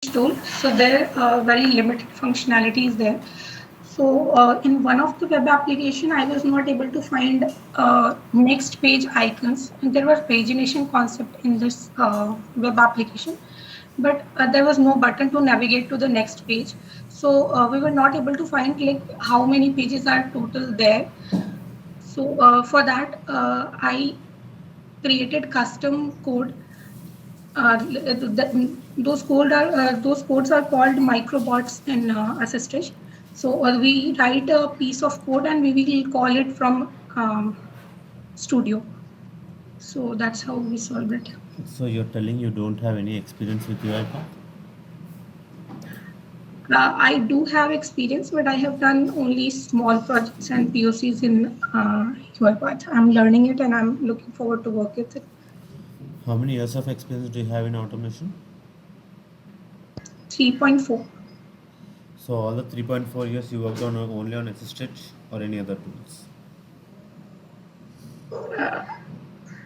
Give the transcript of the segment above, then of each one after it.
tool, so there are very limited functionalities there. So in one of the web application, I was not able to find next page icons, and there was pagination concept in this web application, but there was no button to navigate to the next page. So we were not able to find like how many pages are total there. So for that, I created custom code. Those codes are called microbots in Assistage. So we write a piece of code and we will call it from Studio. So that's how we solve it. So you're telling you don't have any experience with UiPath? I do have experience, but I have done only small projects and POCs in UiPath. I'm learning it and I'm looking forward to work with it. How many years of experience do you have in automation? 3.4. So all the 3.4 years you worked on only on Assistage or any other tools?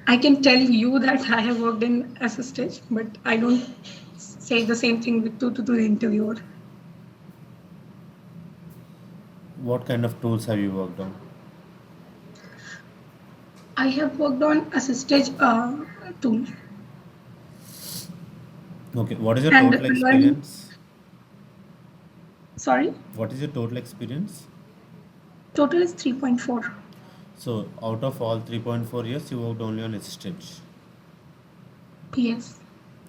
I can tell you that I have worked in Assistage, but I don't say the same thing to the interviewer. What kind of tools have you worked on? I have worked on Assistage tool. Okay, what is your And total experience? Sorry? What is your total experience? Total is 3.4. So out of all 3.4 years, you worked only on Assistage. Yes.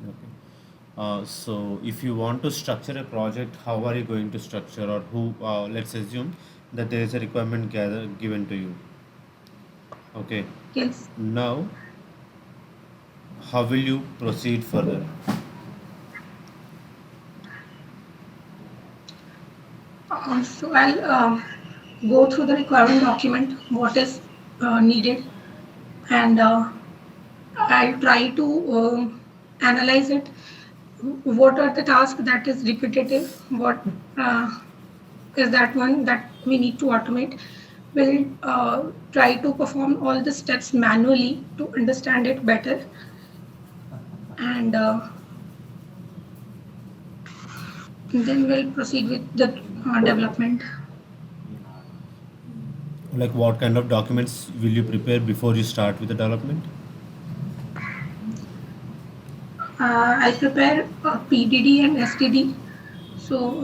Okay. So if you want to structure a project, how are you going to structure, or who? Let's assume that there is a requirement given to you. Okay. Yes. Now, how will you proceed further? So I'll go through the requirement document, what is needed, and I'll try to analyze it. What are the tasks that is repetitive? What is that one that we need to automate? We'll try to perform all the steps manually to understand it better, and then we'll proceed with the development. Like what kind of documents will you prepare before you start with the development? I'll prepare PDD and STD. So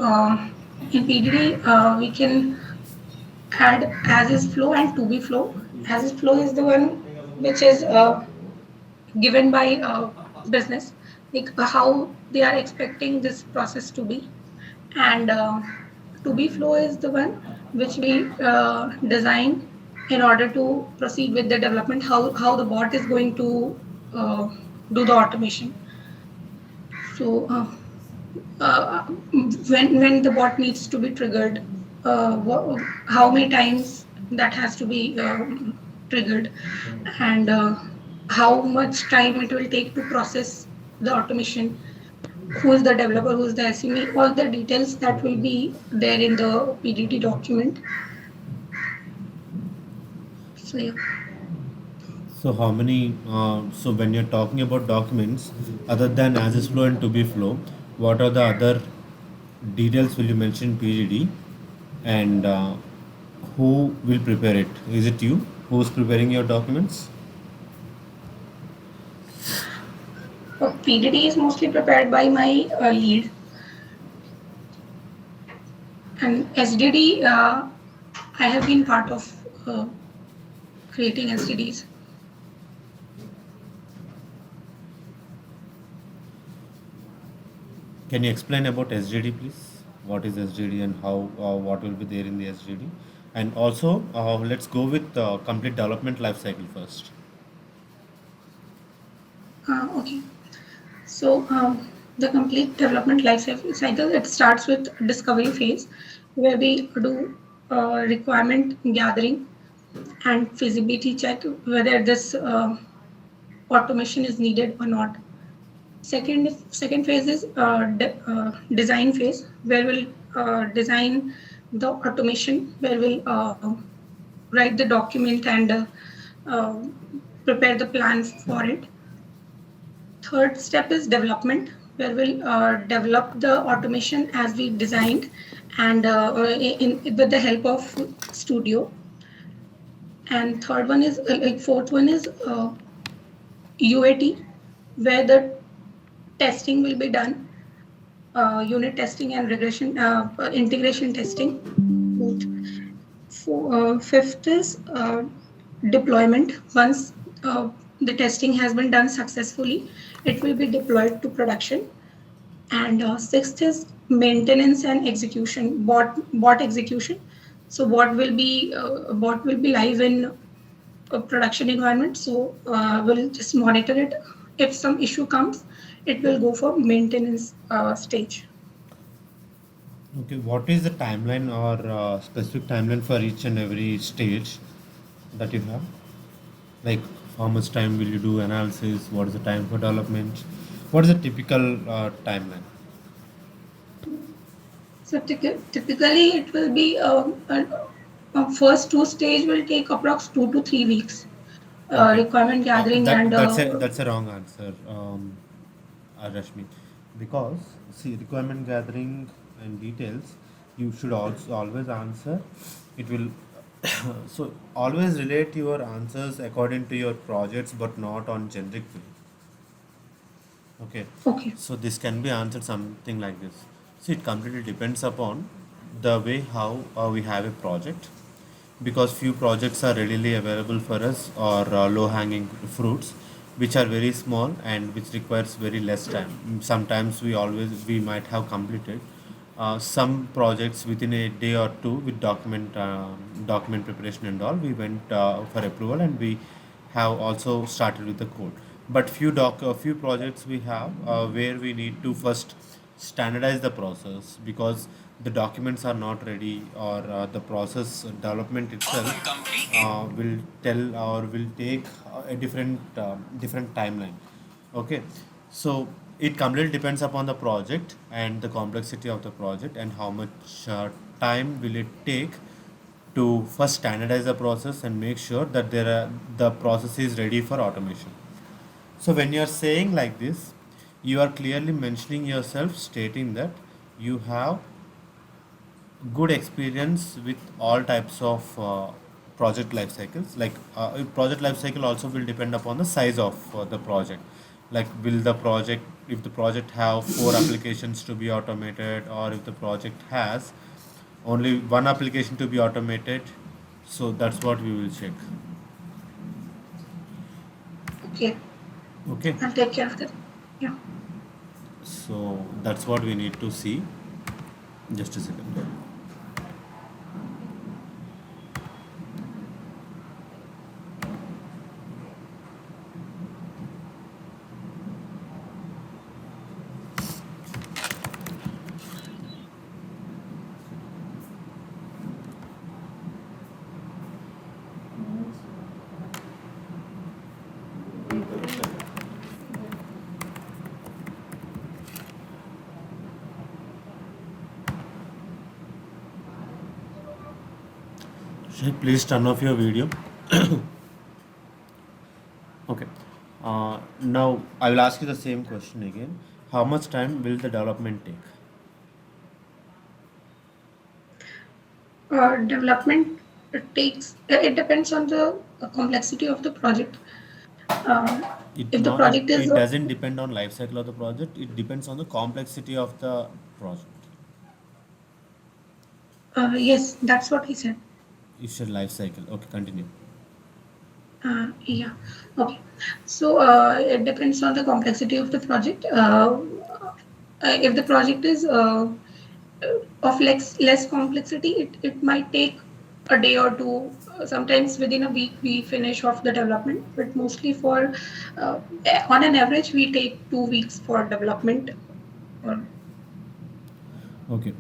in PDD, we can add as is flow and to be flow. As is flow is the one which is given by business, like how they are expecting this process to be, and to be flow is the one which we design in order to proceed with the development, how the bot is going to do the automation. So when the bot needs to be triggered, how many times that has to be triggered, and how much time it will take to process the automation, who is the developer, who is the SME, all the details that will be there in the PDD document. So yeah. So how many? So when you're talking about documents, other than as is flow and to be flow, what are the other details will you mention in PGD, and who will prepare it? Is it you who's preparing your documents? PDD is mostly prepared by my lead, and SDD I have been part of creating SDDs. Can you explain about SGD, please? What is SGD and how what will be there in the SGD? And also, let's go with complete development life cycle first. Okay. So the complete development life cycle, it starts with discovery phase, where we do requirement gathering and feasibility check whether this automation is needed or not. Second phase is design phase, where we'll design the automation, where we'll write the document and prepare the plans for it. Third step is development, where we'll develop the automation as we designed, and with the help of Studio. And third one is fourth one is UAT, where the testing will be done, unit testing and regression integration testing both. Fifth is deployment. Once the testing has been done successfully, it will be deployed to production. And sixth is maintenance and execution, bot execution. So bot will be live in a production environment. So we'll just monitor it. If some issue comes, it will go for maintenance stage. Okay, what is the timeline or specific timeline for each and every stage that you have? Like, how much time will you do analysis? What is the time for development? What is the typical timeline? So typically it will be first two stage will take approx 2 to 3 weeks. Okay, Requirement gathering and that's a wrong answer, Rashmi, because see, requirement gathering and details, you should also always answer. It will so always relate your answers according to your projects, but not on generic way. Okay, okay. so this can be answered something like this. See, it completely depends upon the way how we have a project, because few projects are readily available for us, or low hanging fruits which are very small and which requires very less time. Sometimes we might have completed some projects within a day or two with document preparation and all. We went for approval, and we have also started with the code. But few projects we have where we need to first standardize the process, because the documents are not ready, or the process development itself will tell or will take a different timeline. Okay, so it completely depends upon the project and the complexity of the project, and how much time will it take to first standardize the process and make sure that the process is ready for automation. So when you are saying like this, you are clearly mentioning yourself, stating that you have good experience with all types of project life cycles. Like project life cycle also will depend upon the size of the project. Like, will the project, if the project have four applications to be automated, or if the project has only one application to be automated, so that's what we will check. Okay, Okay, I'll take care of that. Yeah. so that's what we need to see. Just a second. Should please turn off your video? Okay. Now I will ask you the same question again. How much time will the development take? Development, it depends on the complexity of the project. Uh, if the project is It doesn't depend on life cycle of the project. It depends on the complexity of the project. yes, that's what he said. You said life cycle. Okay, continue. Yeah. Okay. So it depends on the complexity of the project. If the project is of less complexity, it might take a day or two. Sometimes within a week we finish off the development, but mostly for on an average we take 2 weeks for development. Or Okay.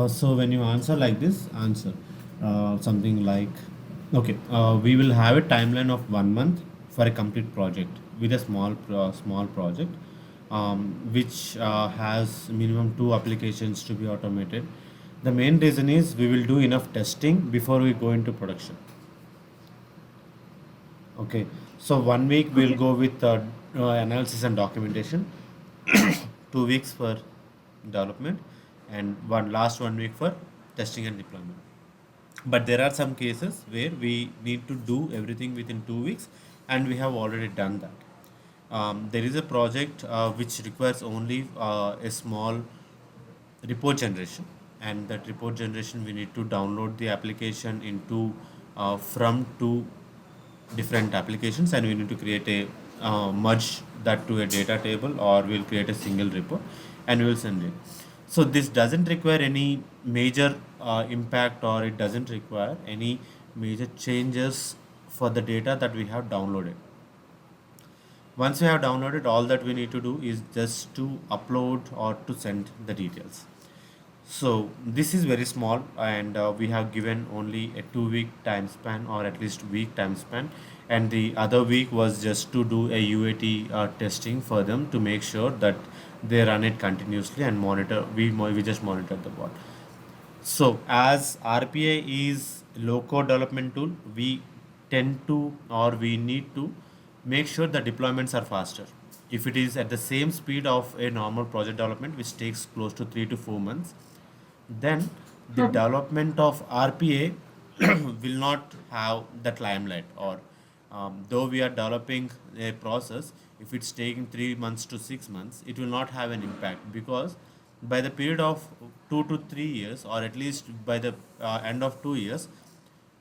So when you answer like this, answer something like, okay, we will have a timeline of 1 month for a complete project with a small project, which has minimum two applications to be automated. The main reason is we will do enough testing before we go into production. Okay, so 1 week we'll okay, go with analysis and documentation. 2 weeks for development, and 1 week for testing and deployment. But there are some cases where we need to do everything within 2 weeks, and we have already done that. There is a project which requires only a small report generation, and that report generation we need to download the application into from two different applications, and we need to create a merge that to a data table, or we'll create a single report and we will send it. So this doesn't require any major impact, or it doesn't require any major changes for the data that we have downloaded. Once we have downloaded, all that we need to do is just to upload or to send the details. So this is very small, and we have given only a 2 week time span, or at least week time span, and the other week was just to do a UAT testing for them to make sure that they run it continuously and monitor. We just monitor the bot. So as RPA is low code development tool, we tend to, or we need to make sure the deployments are faster. If it is at the same speed of a normal project development, which takes close to 3 to 4 months, then the development of RPA will not have that limelight. Or though we are developing a process, if it's taking 3 months to 6 months, it will not have an impact, because by the period of 2 to 3 years, or at least by the end of 2 years,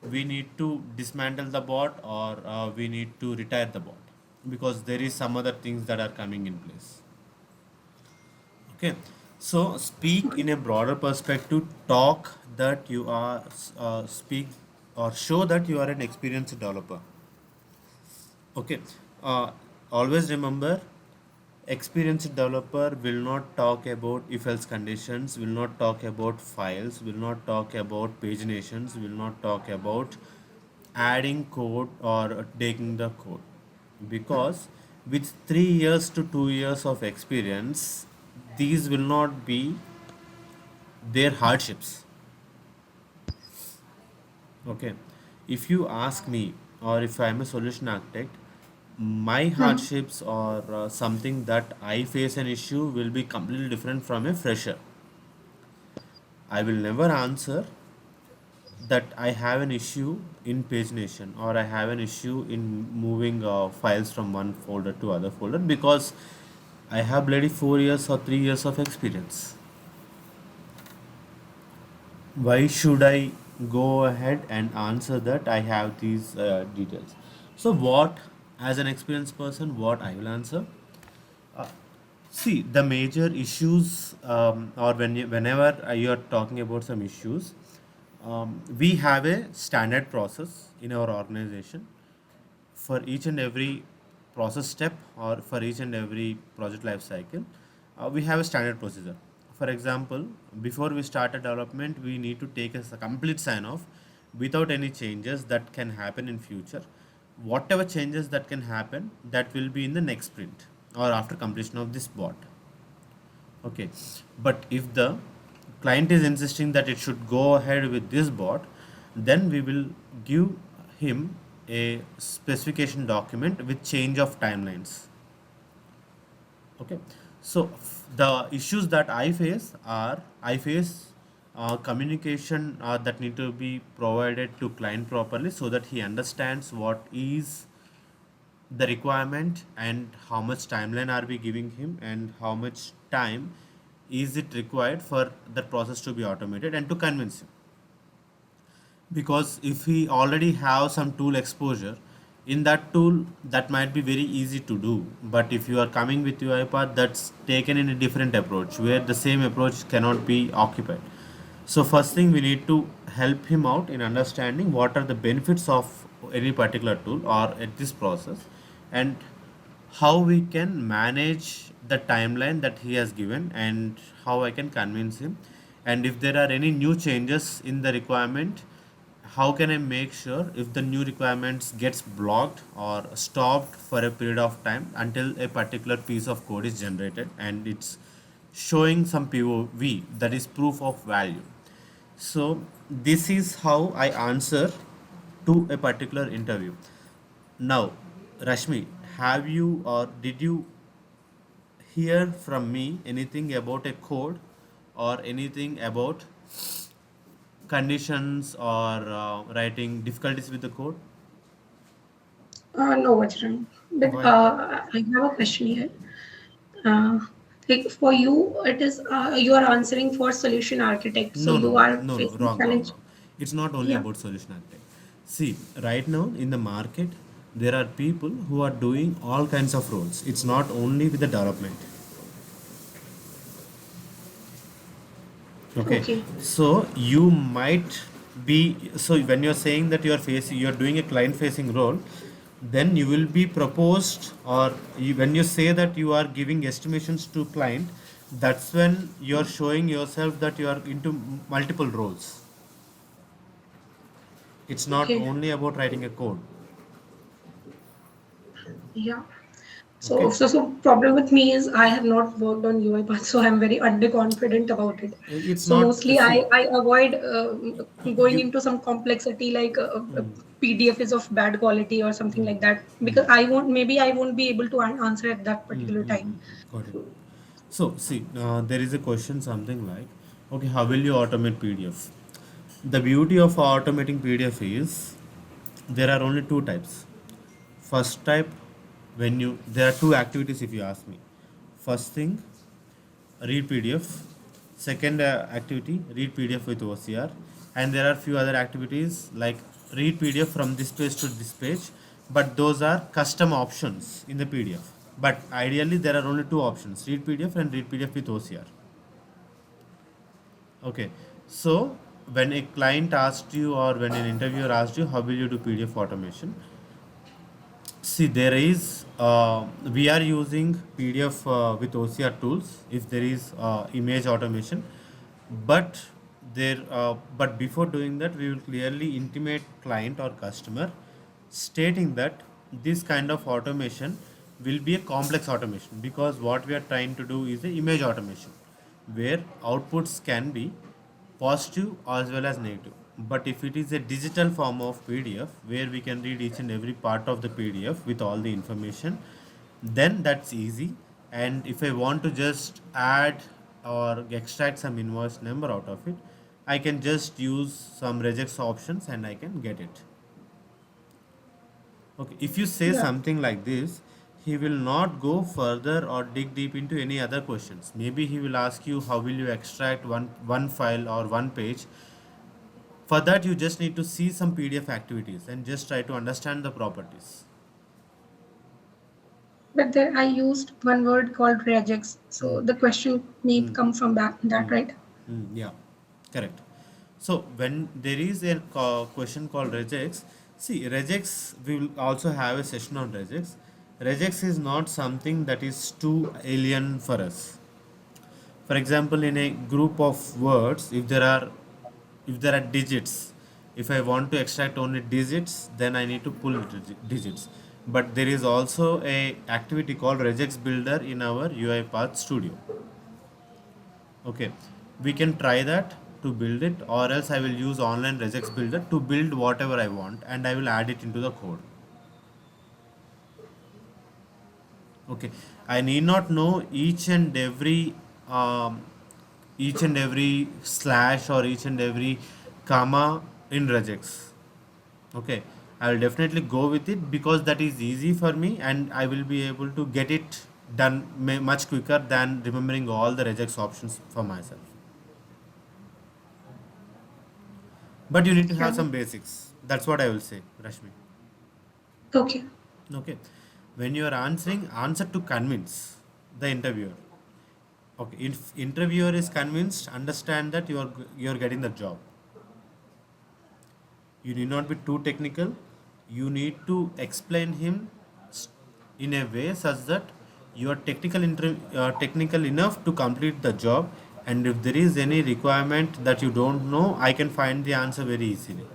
we need to dismantle the bot, or we need to retire the bot, because there is some other things that are coming in place. Okay, so speak in a broader perspective. Talk that you are speak or show that you are an experienced developer. Okay, uh, always remember, experienced developer will not talk about if else conditions, will not talk about files, will not talk about paginations, will not talk about adding code or taking the code, because with 3 years to 2 years of experience, these will not be their hardships. Okay, if you ask me, or if I'm a solution architect, my hardships, or something that I face an issue, will be completely different from a fresher. I will never answer that I have an issue in pagination, or I have an issue in moving files from one folder to other folder, because I have bloody 4 years or 3 years of experience. Why should I go ahead and answer that I have these details? So what, as an experienced person, what I will answer? See, the major issues, or whenever you are talking about some issues, we have a standard process in our organization for each and every process step, or for each and every project life cycle. We have a standard procedure. For example, before we start a development, we need to take a complete sign off without any changes that can happen in future. Whatever changes that can happen, that will be in the next sprint, or after completion of this bot. Okay, but if the client is insisting that it should go ahead with this bot, then we will give him a specification document with change of timelines. Okay, so the issues that I face communication that need to be provided to client properly, so that he understands what is the requirement, and how much timeline are we giving him, and how much time is it required for that process to be automated, and to convince him. Because if we already have some tool exposure, in that tool, that might be very easy to do. But if you are coming with UiPath, that's taken in a different approach, where the same approach cannot be occupied. So first thing, we need to help him out in understanding what are the benefits of any particular tool, or at this process, and how we can manage the timeline that he has given, and how I can convince him. And if there are any new changes in the requirement, how can I make sure if the new requirements gets blocked or stopped for a period of time, until a particular piece of code is generated and it's showing some POV, that is proof of value. So this is how I answer to a particular interview. Now, Rashmi, have you, or did you hear from me anything about a code or anything about conditions or writing difficulties with the code? No, Vajran. But Why? I have a question here. Uh, like for you, it is you are answering for solution architect, so No, no, you no, are no, no, facing wrong, wrong, challenge. wrong. It's not only Yeah. about solution architect. See, right now in the market, there are people who are doing all kinds of roles. It's not only with the development. Okay, Okay. so you might be, so when you're saying that you're doing a client facing role, then you will be proposed, or when you say that you are giving estimations to client, that's when you're showing yourself that you are into multiple roles. It's not Okay. only about writing a code. Yeah. So, Okay, so problem with me is I have not worked on UiPath, so I'm very underconfident about it. it's So not, mostly see, I avoid going you, into some complexity like PDF is of bad quality or something like that because I won't be able to answer at that particular time. got it. So, see, there is a question something like, okay, how will you automate PDF? The beauty of automating PDF is there are only two types. First type, there are two activities if you ask me. First thing, read PDF. Second activity, read PDF with OCR. And there are few other activities like read PDF from this page to this page, but those are custom options in the PDF. But ideally, there are only two options, read PDF and read PDF with OCR. Okay, so when a client asked you or when an interviewer asked you, how will you do PDF automation? See, there is, we are using PDF with OCR tools if there is image automation, but but before doing that, we will clearly intimate client or customer, stating that this kind of automation will be a complex automation because what we are trying to do is a image automation, where outputs can be positive as well as negative. But if it is a digital form of PDF where we can read each and every part of the PDF with all the information, then that's easy. And if I want to just add or extract some invoice number out of it, I can just use some regex options and I can get it. Okay, if you say Yeah. something like this, he will not go further or dig deep into any other questions. Maybe he will ask you how will you extract one file or one page. For that, you just need to see some PDF activities and just try to understand the properties. But there I used one word called regex. So the question may come from that, right? Yeah, correct. So when there is a question called regex, see regex, we will also have a session on regex. Regex is not something that is too alien for us. For example, in a group of words, if there are digits, if I want to extract only digits, then I need to pull digits. But there is also a activity called regex builder in our UiPath studio. Okay, we can try that to build it, or else I will use online regex builder to build whatever I want and I will add it into the code. Okay, I need not know um, each and every slash or each and every comma in regex. Okay, I will definitely go with it because that is easy for me and I will be able to get it done much quicker than remembering all the regex options for myself. But you need to have Yeah. some basics. That's what I will say, Rashmi. Okay. Okay, when you are answering, answer to convince the interviewer. Okay, if interviewer is convinced, understand that you are getting the job. You need not be too technical. You need to explain him s- in a way such that you are technical enough to complete the job. And if there is any requirement that you don't know, I can find the answer very easily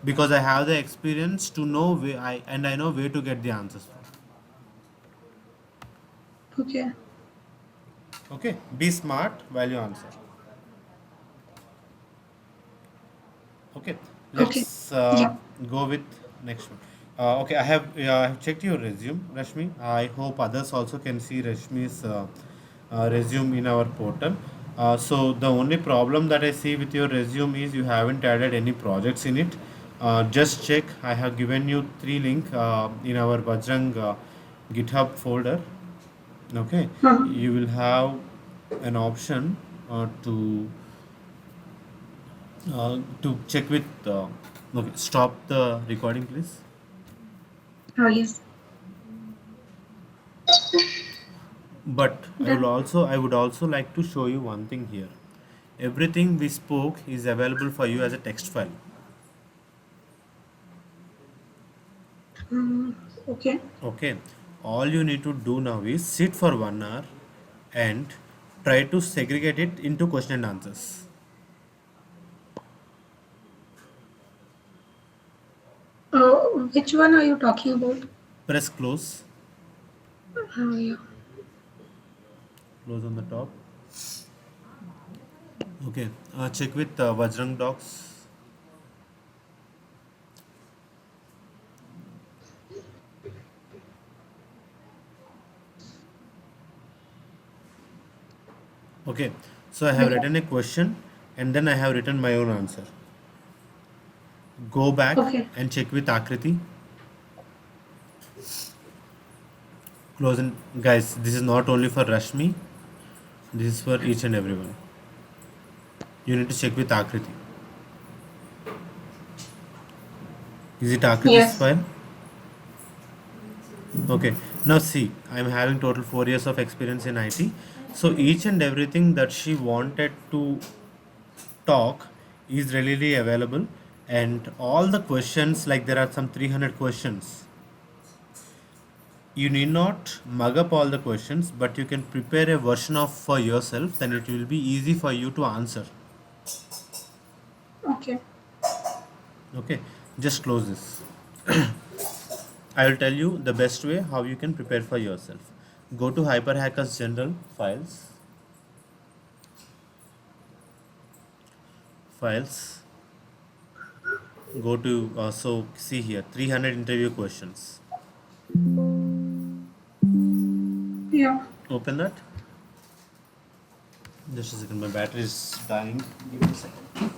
because I have the experience to know where I know where to get the answers from. Okay. Okay, be smart while you answer. Okay, Okay. let's Yeah. go with next one. Okay, I have checked your resume, Rashmi. I hope others also can see Rashmi's resume in our portal. So the only problem that I see with your resume is you haven't added any projects in it. Just check. I have given you three link in our Bajrang GitHub folder. Okay, Hmm. you will have an option to check with. Okay, stop the recording, please. Oh, yes. But Done. I would also like to show you one thing here. Everything we spoke is available for you as a text file. Hmm. Okay. Okay. All you need to do now is sit for 1 hour and try to segregate it into question and answers. Which one are you talking about? Press close. Yeah. Close on the top. Okay. Check with Vajrang Docs. Okay. So I have Yeah. written a question and then I have written my own answer. Go back Okay. and check with Akriti. Close and guys, this is not only for Rashmi, this is for each and everyone. You need to check with Akriti. Is it Akriti's Yes. file? Okay. Now see, I'm having total 4 years of experience in IT. So each and everything that she wanted to talk is readily available, and all the questions, like there are some 300 questions. You need not mug up all the questions, but you can prepare a version of for yourself, then it will be easy for you to answer. Okay. Okay, just close this. I will tell you the best way how you can prepare for yourself. Go to Hyperhackers General files. Go to so see here 300 interview questions. Yeah. Open that. Just a second, my battery is dying. Give me a second.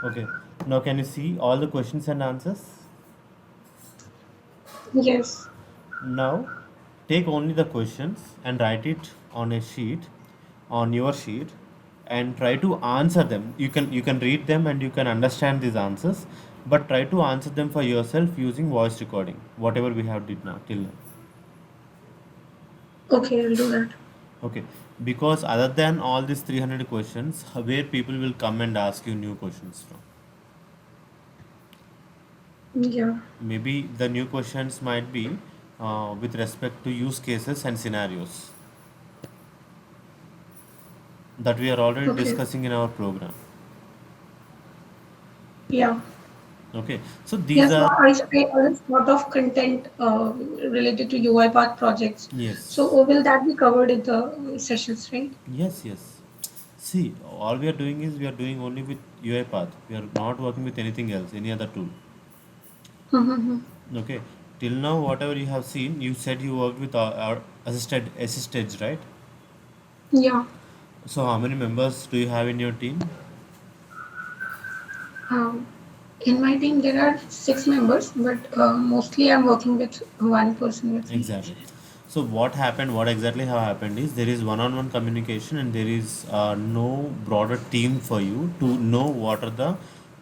Okay. Now can you see all the questions and answers? Yes. Now take only the questions and write it on a sheet, on your sheet, and try to answer them. You can read them and you can understand these answers, but try to answer them for yourself using voice recording, whatever we have did now till now. Okay, I'll do that. Okay, because other than all these 300 questions, where people will come and ask you new questions from. Yeah. Maybe the new questions might be with respect to use cases and scenarios that we are already Okay. discussing in our program. Yeah. Okay, so these Yes, so are, I always thought of content related to UiPath projects. So yes, will that be covered in the sessions, right? yes, yes. See, all we are doing is we are doing only with UiPath. We are not working with anything else, any other tool. Mm-hmm. Okay, till now, whatever you have seen, you said you worked with our assisted, right? Yeah. So, how many members do you have in your team? Um, in my team, there are 6 members, but mostly I'm working with one person with me. Exactly. So what exactly have happened is there is one-on-one communication and there is no broader team for you to know what are the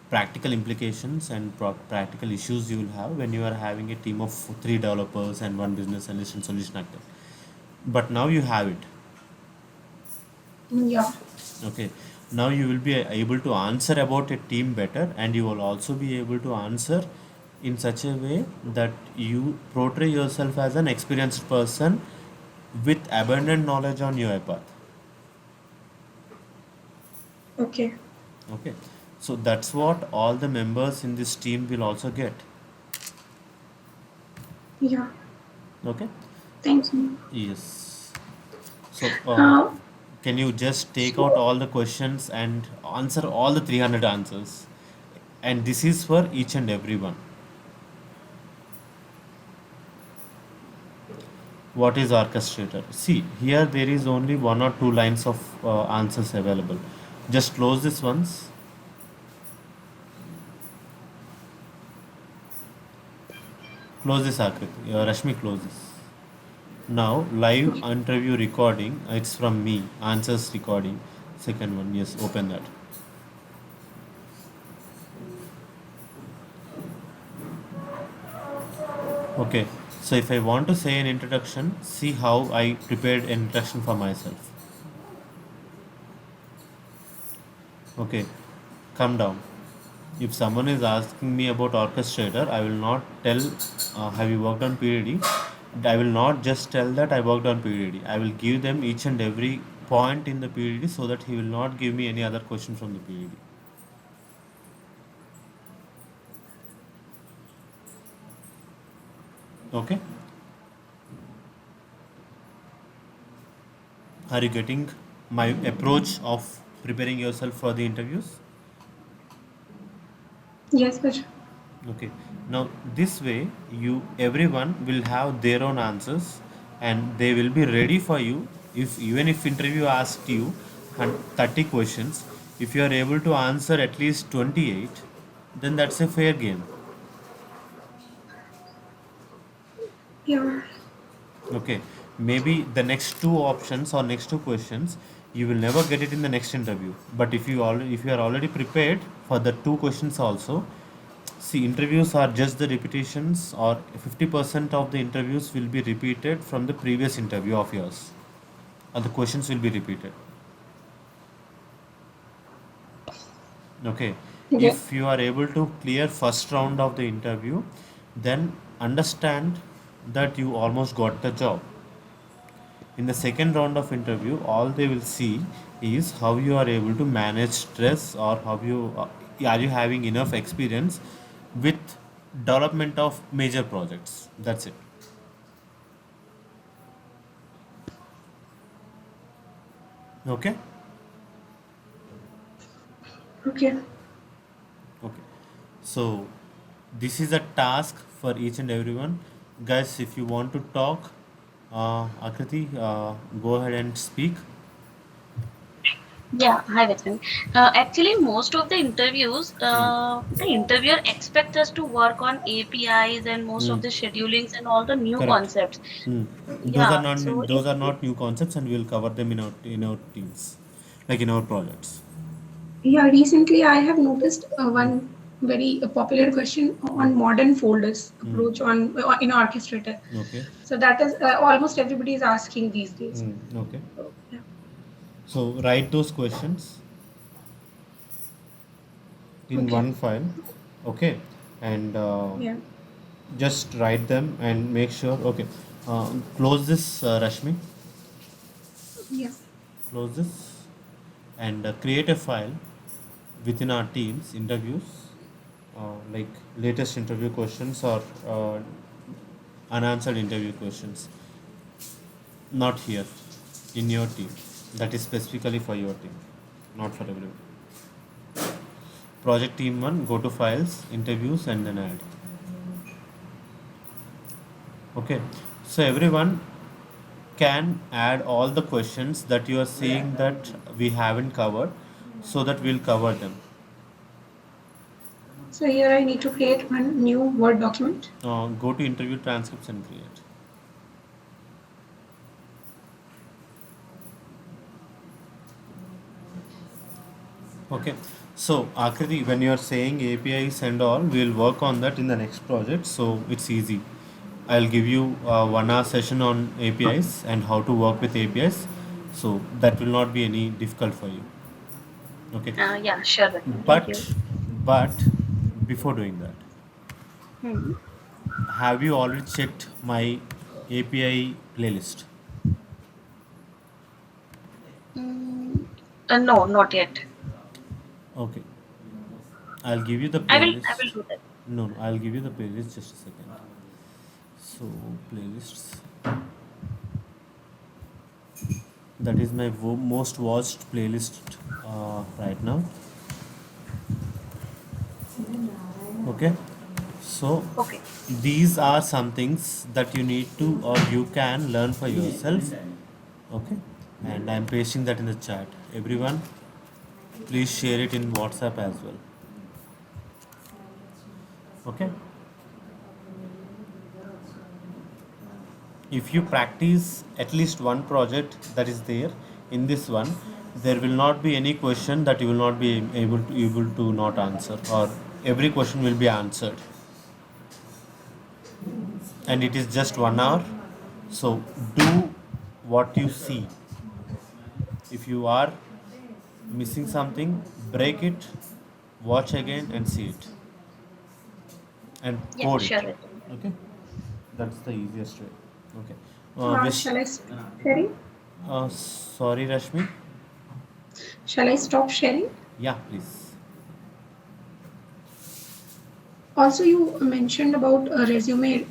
practical implications and practical issues you will have when you are having a team of three developers and one business analyst and solution architect. But now you have it. Yeah. Okay, now you will be able to answer about a team better, and you will also be able to answer in such a way that you portray yourself as an experienced person with abundant knowledge on UiPath. Okay. Okay, so that's what all the members in this team will also get. Yeah. Okay, Thanks. yes. So, Uh, can you just take out so, all the questions and answer all the 300 answers? And this is for each and every one. What is orchestrator? See, here there is only one or two lines of answers available. Just close this once. Close this, Akriti. Rashmi, close this. Now, live interview recording. It's from me. Answers recording. Second one. Yes, open that. Okay. So if I want to say an introduction, see how I prepared an introduction for myself. Okay. Come down. If someone is asking me about orchestrator, I will not tell, have you worked on PDD? I will not just tell that I worked on PDD. I will give them each and every point in the PDD so that he will not give me any other question from the PDD. Okay? Are you getting my approach of preparing yourself for the interviews? yes, Raj. Okay. Now this way you everyone will have their own answers and they will be ready for you if even if interview asked you 30 questions, if you are able to answer at least 28, then that's a fair game. Yeah. Okay. Maybe the next two options or next two questions you will never get it in the next interview. But if you are already prepared for the two questions also, see, interviews are just the repetitions, or 50% of the interviews will be repeated from the previous interview of yours, and the questions will be repeated. Okay, Yeah. if you are able to clear first round of the interview, then understand that you almost got the job. In the second round of interview, all they will see is how you are able to manage stress, or how you are you having enough experience with development of major projects. That's it. Okay. Okay. Okay. So this is a task for each and everyone, guys. If you want to talk, Akriti, go ahead and speak. Yeah, hi Vachan. Actually, most of the interviews, Hmm. the interviewer expects us to work on APIs and most Hmm. of the schedulings and all the new Correct. concepts. Hmm. Yeah, so Those are not new concepts, and we'll cover them in our teams, like in our projects. Yeah, recently I have noticed Hmm. one very popular question on modern folders Hmm. approach on in Orchestrator. Okay. So that is almost everybody is asking these days. Hmm. Okay. So yeah, So write those questions in okay, one file. Okay, and yeah, just write them and make sure. Okay, close this, Rashmi. yeah, Close this and create a file within our teams interviews, like latest interview questions or unanswered interview questions. Not here, in your team. That is specifically for your team, not for everyone. Project team one, go to files, interviews, and then add. Okay, so everyone can add all the questions that you are seeing that we haven't covered, so that we'll cover them. so here I need to create one new Word document. Go to interview transcripts and create. Okay, so Akriti, when you are saying APIs and all, we'll work on that in the next project, so it's easy. I'll give you 1 hour session on APIs and how to work with APIs. So that will not be any difficult for you. Okay. Yeah, sure, Rajni. Thank you. But before doing that, Hmm. have you already checked my API playlist? Mm, no, not yet. Okay, I'll give you the I will playlist. do that. No, no, I'll give you the playlist, just a second. So playlists, that is my most watched playlist right now. Okay, so Okay. these are some things that you need to or you can learn for yourself. Okay, and I'm pasting that in the chat. Everyone, please share it in WhatsApp as well. Okay, if you practice at least one project that is there in this one, there will not be any question that you will not be able to not answer, or every question will be answered, and it is just 1 hour. So do what you see. If you are missing something, break it, watch again and see it, and Yeah, code sure, it. Rajni. Okay, that's the easiest way. Okay, Shall I stop sharing? sorry, Rashmi. Shall I stop sharing? Yeah, please. Also, you mentioned about a resume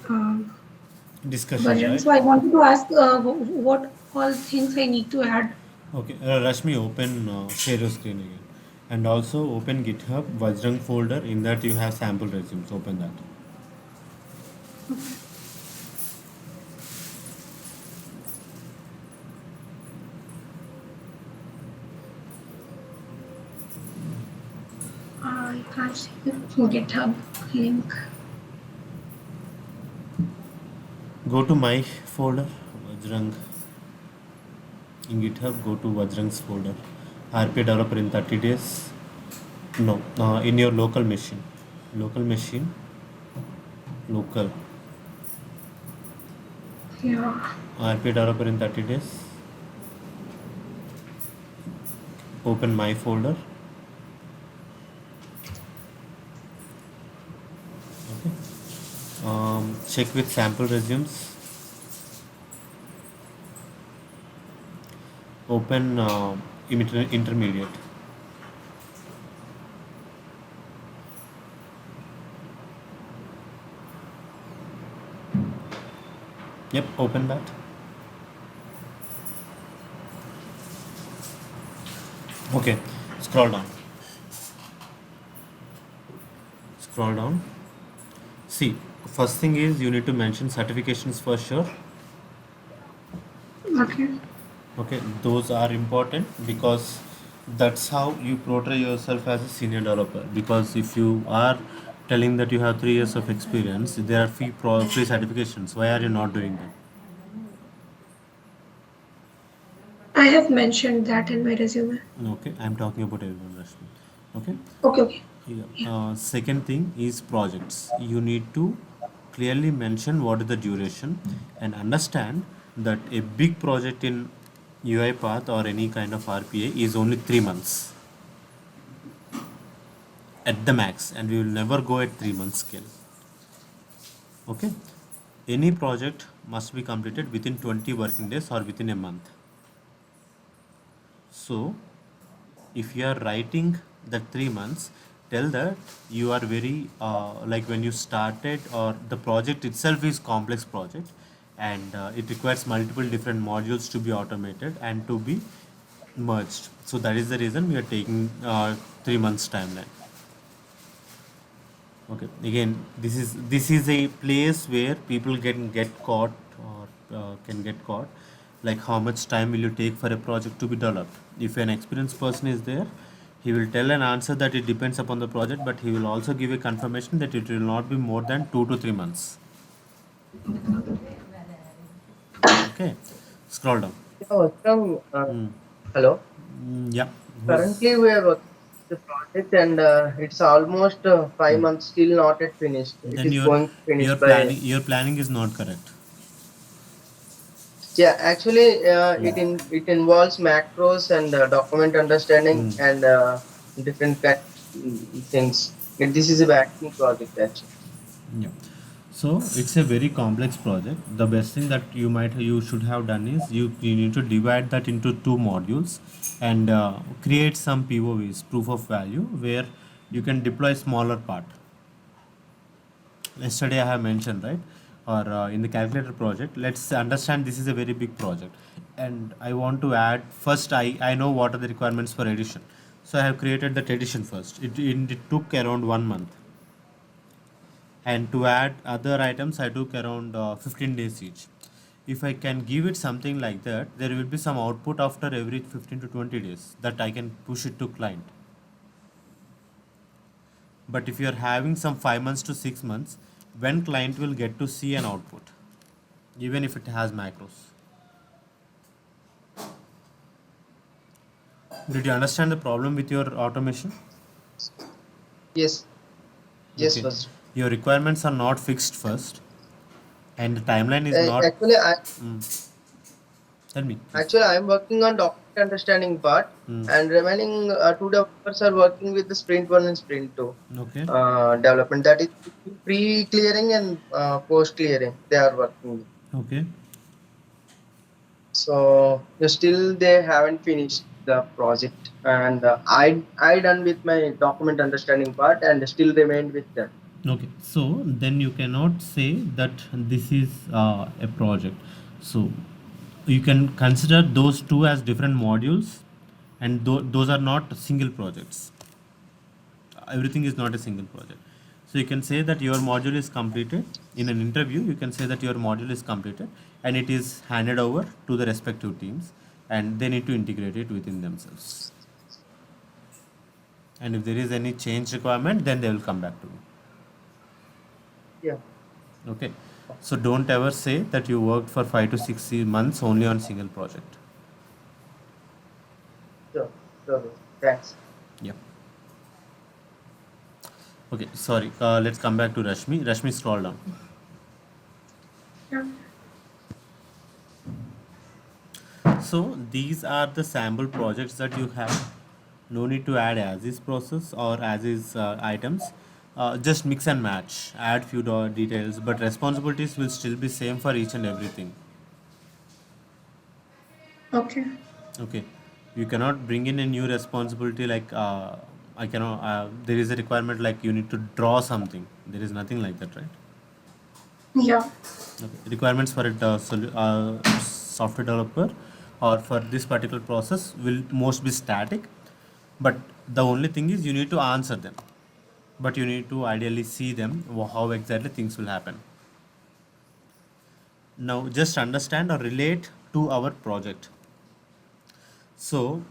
Discussion, version. right? So I wanted to ask what all things I need to add. Okay, Rashmi, open share your screen again, and also open GitHub Vajrang folder. In that you have sample resumes. Open that. Okay. I can't see the GitHub link. Go to my folder, Vajrang. In GitHub, go to Vajrang's folder. RP developer in 30 days. No, in your local machine. Local machine. Local. Yeah. RP developer in 30 days. Open my folder. Okay. Check with sample resumes. Open intermediate. Yep, open that. Okay, scroll down. Scroll down. See, first thing is you need to mention certifications for sure. Okay. Okay, those are important because that's how you portray yourself as a senior developer. Because if you are telling that you have 3 years of experience, there are free certifications. Why are you not doing them? I have mentioned that in my resume. Okay, I'm talking about everyone, Rashmi. Okay. Okay. Okay. Yeah. Yeah. Second thing is projects. You need to clearly mention what is the duration and understand that a big project in UiPath or any kind of RPA is only 3 months at the max, and we will never go at 3 months scale. Okay. Any project must be completed within 20 working days or within a month. So if you are writing the 3 months, tell that you are very like when you started, or the project itself is complex project, and it requires multiple different modules to be automated and to be merged. So that is the reason we are taking 3 months timeline. Okay, again, this is a place where people can get caught, or can get caught, like how much time will you take for a project to be developed. If an experienced person is there, he will tell an answer that it depends upon the project, but he will also give a confirmation that it will not be more than 2 to 3 months. Okay, scroll down. Yeah, Vikram, Mm. hello. Yeah, who's Currently, we are working on the project, and it's almost 5 months still not yet finished. It then is your going to finish your by planning your planning is not correct. Yeah, actually, it involves macros and document understanding Hmm. and different kind things. This is a banking project actually. Yeah. So it's a very complex project. The best thing that you should have done is you need to divide that into two modules and create some POVs, proof of value, where you can deploy smaller part. Yesterday I have mentioned, right, or in the calculator project. Let's understand this is a very big project, and I want to add first. I know what are the requirements for edition, so I have created that edition first. It took around 1 month, and to add other items I took around 15 days each. If I can give it something like that, there will be some output after every 15 to 20 days that I can push it to client. But if you are having some 5 months to 6 months, when client will get to see an output, even if it has macros. Did you understand the problem with your automation? Yes, yes, Okay, first. your requirements are not fixed first, and the timeline is not. Actually, I Tell me please. actually I'm working on document understanding part, Hmm. and remaining two developers are working with the sprint one and sprint two Okay. development. That is pre-clearing and post-clearing. They are working with. Okay. So still they haven't finished the project, and I done with my document understanding part, and still remained with them. Okay, so then you cannot say that this is a project. So you can consider those two as different modules, and those are not single projects. Everything is not a single project. So you can say that your module is completed. In an interview, you can say that your module is completed and it is handed over to the respective teams, and they need to integrate it within themselves. And if there is any change requirement, then they will come back to you. Yeah, Okay. So don't ever say that you worked for 5 to 6 months only on single project. sure, sure. Thanks. Yeah. Okay. Sorry. Let's come back to Rashmi. Rashmi, scroll down. Yeah. So these are the sample projects that you have. No need to add as is process or as is items. Just mix and match. Add few details, but responsibilities will still be same for each and everything. Okay. Okay, you cannot bring in a new responsibility like I cannot. There is a requirement like you need to draw something. There is nothing like that, right? Yeah. Okay. Requirements for a software developer or for this particular process will most be static, but the only thing is you need to answer them, but you need to ideally see them how exactly things will happen. Now just understand or relate to our project. So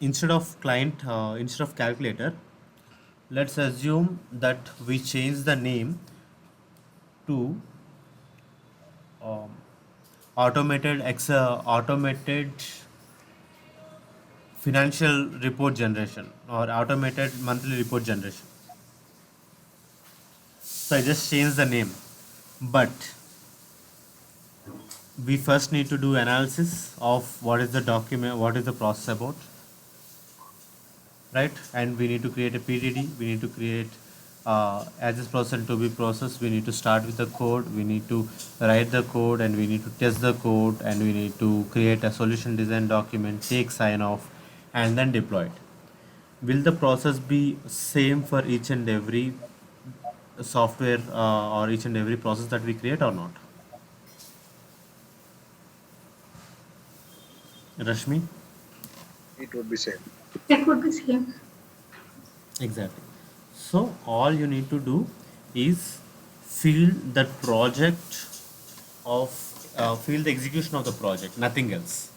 instead of calculator, let's assume that we change the name to um, automated financial report generation or automated monthly report generation. So I just changed the name, but we first need to do analysis of what is the document, what is the process about, right? And we need to create a PDD. We need to create as this process to be processed. We need to start with the code. We need to write the code, and we need to test the code, and we need to create a solution design document, take sign off, and then deploy it. Will the process be same for each and every software or each and every process that we create or not? Rashmi? It would be same. It would be same. Exactly. So all you need to do is fill that project of fill the execution of the project, nothing else.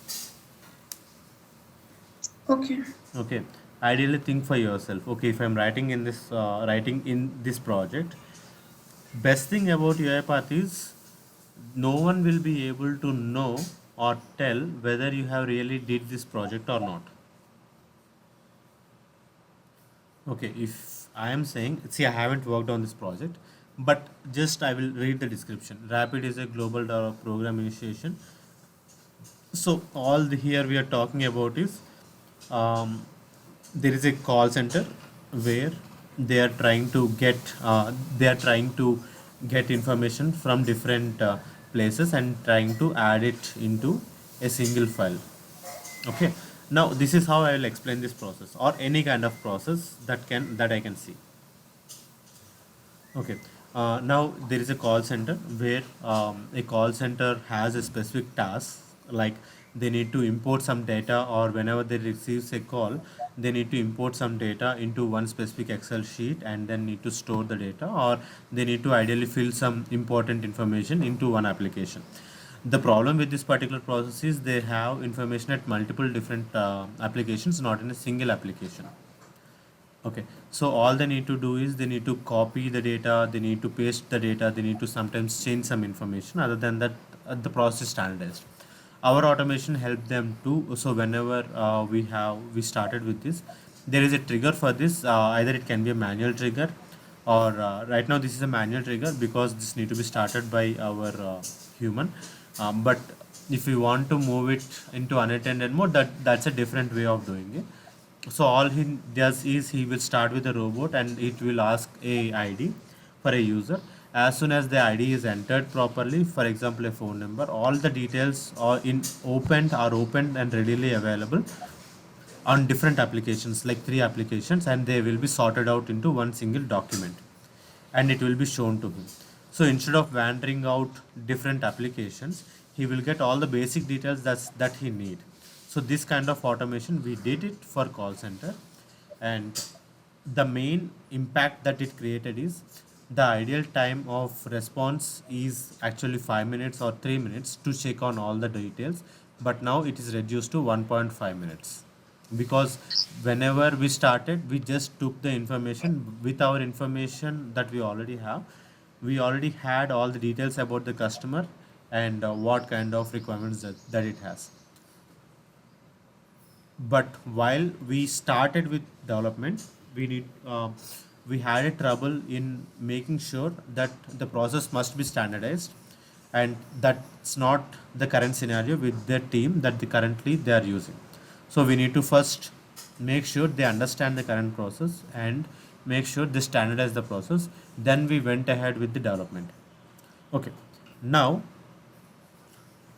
Okay. Okay. Ideally, think for yourself. Okay, if I'm writing in this project, best thing about UiPath is no one will be able to know or tell whether you have really did this project or not. Okay, if I am saying, see, I haven't worked on this project, but just I will read the description. Rapid is a global program initiation. So all here we are talking about is, um, there is a call center where they are trying to get they are trying to get information from different places and trying to add it into a single file. Okay, now this is how I will explain this process, or any kind of process that I can see. Okay. Now there is a call center where a call center has a specific task, like they need to import some data, or whenever they receives a call, they need to import some data into one specific Excel sheet and then need to store the data, or they need to ideally fill some important information into one application. The problem with this particular process is they have information at multiple different applications, not in a single application. Okay, so all they need to do is they need to copy the data, they need to paste the data, they need to sometimes change some information. Other than that, the process is standardized. Our automation helped them to. So whenever we started with this, there is a trigger for this. Either it can be a manual trigger, or right now this is a manual trigger because this need to be started by our human. But if we want to move it into unattended mode, that's a different way of doing it. So all he does is he will start with a robot and it will ask a ID for a user. As soon as the ID is entered properly, for example a phone number, all the details are opened and readily available on different applications, like 3 applications, and they will be sorted out into one single document and it will be shown to him. So instead of wandering out different applications, he will get all the basic details that he need. So this kind of automation we did it for call center, and the main impact that it created is the ideal time of response is actually 5 minutes or 3 minutes to check on all the details, but now it is reduced to 1.5 minutes, because whenever we started we just took the information with our information that we already have. We already had all the details about the customer and what kind of requirements that it has. But while we started with development, we had a trouble in making sure that the process must be standardized, and that's not the current scenario with the team that currently they are using. So we need to first make sure they understand the current process and make sure they standardize the process. Then we went ahead with the development. Okay, now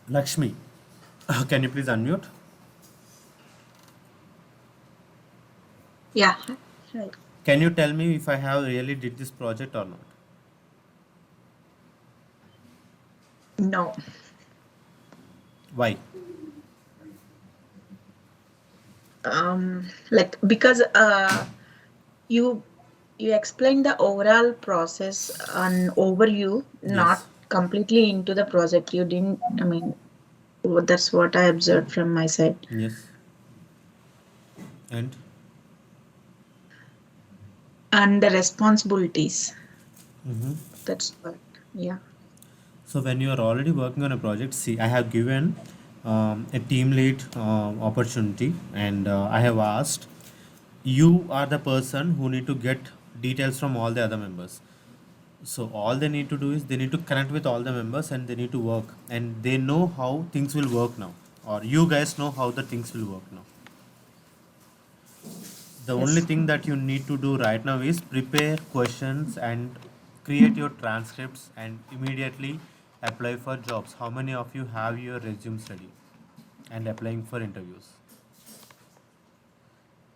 Lakshmi, can you please unmute? Yeah, right. Can you tell me if I have really did this project or not? No. Why? Like because you explained the overall process and overview, not Yes. completely into the project. You didn't. I mean, that's what I observed from my side. Yes. And And the responsibilities. Mhm. That's what. Yeah. So when you are already working on a project, see, I have given a team lead opportunity, and I have asked, you are the person who need to get details from all the other members. So all they need to do is they need to connect with all the members and they need to work, and they know how things will work now, or you guys know how the things will work now. The only Yes. thing that you need to do right now is prepare questions and create your transcripts and immediately apply for jobs. How many of you have your resumes ready and applying for interviews?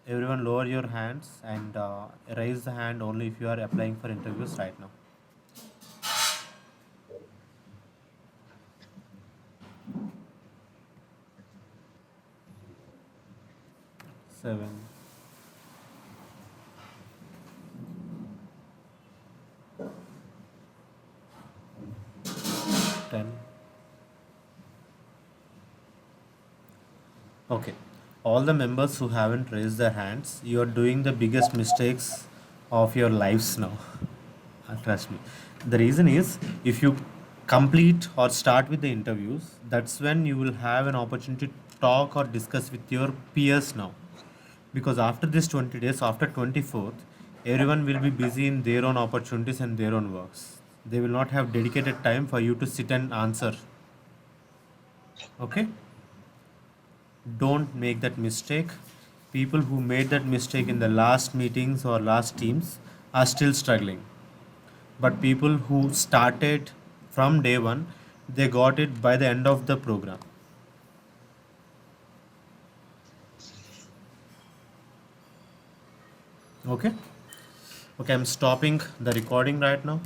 Everyone lower your hands and raise the hand only if you are applying for interviews right now. 7, 10. Okay. All the members who haven't raised their hands, you are doing the biggest mistakes of your lives now. Trust me. The reason is, if you complete or start with the interviews, that's when you will have an opportunity to talk or discuss with your peers now. Because after this 20 days, after 24th, everyone will be busy in their own opportunities and their own works. They will not have dedicated time for you to sit and answer. Okay, don't make that mistake. People who made that mistake in the last meetings or last teams are still struggling, but people who started from day one, they got it by the end of the program. Okay, I'm stopping the recording right now.